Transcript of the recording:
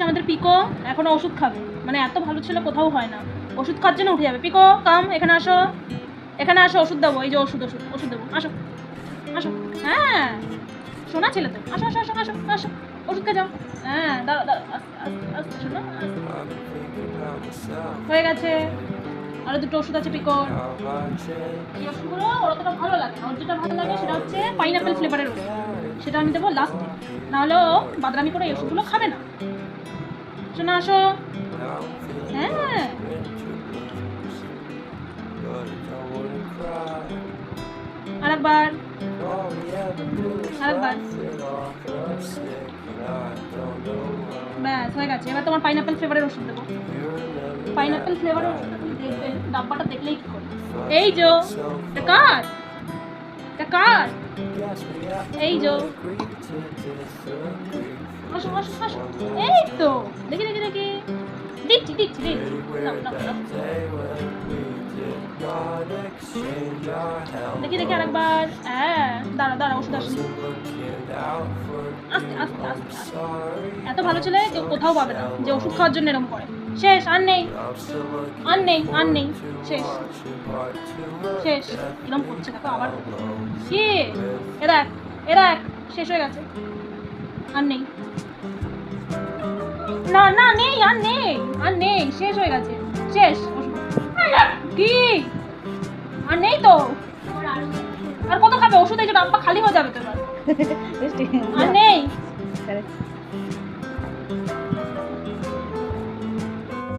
আমাদের পিকো এখনো ওষুধ খাবে, মানে এত ভালো ছিল কোথাও হয় না, ওষুধ খাওয়ার জন্য উঠে যাবে। পিকো কাম, এখানে আসো, এখানে আসো, ওষুধ দেবো, এই যে ওষুধ ওষুধ ওষুধ দেবো, আসো আসো। হ্যাঁ শোনা ছেলে তো, আসো আসো আসো আসো আসো, ওষুধ খেয়ে যাও। হ্যাঁ দাঁড়া দাঁড়া, আস্তে আস্তে আস্তে শোনো, হয়ে গেছে। আরো দুটো ওষুধ আছে পিকোর। এই ওষুধগুলো ওর অতটা ভালো লাগে না, ওর যেটা ভালো লাগে সেটা হচ্ছে পাইনাপেল ফ্লেভারের ওষুধ, সেটা আমি দেবো লাস্টে, নাহলে ও বাদরামি করে এই ওষুধগুলো খাবে না। শোনা আসো। হ্যাঁ আরেকবার আরেকবার, ব্যাস হয়ে গেছে। এবার তোমার পাইনাপেল ফ্লেভারের ওষুধ দেবো। পাইনাপেল ফ্লেভারের ওষুধটা তুমি দেখবে, ডাব্বাটা দেখলেই কি করে। এই যো, এটা কার, এটা কার, এই যো, আসো আসো আসো, এই তো দেখি দেখি দেখি, দিচ্ছি দিচ্ছি দিচ্ছি, নাও, নাও, নাও। দেখি দেখি আরেকবার। হ্যাঁ দাঁড়া দাঁড়া, ওষুধ আসছে, আস্তে আস্তে আস্তে আস্তে। এত ভালো ছেলে কেউ কোথাও পাবে না যে ওষুধ খাওয়ার জন্য এরকম করে। শেষ, আর নেই আর নেই আর নেই, শেষ শেষ। এরকম করছে দেখো আবার, কি এরা এরা শেষ হয়ে গেছে, আর নেই, না না নেই, আর নেই আর নেই, শেষ হয়ে গেছে, শেষ ওষুধ। কি আর নেই তো, আর কত খাবে ওষুধ, এই যে ডাব্বা খালি হয়ে যাবে তো এবার, আর নেই।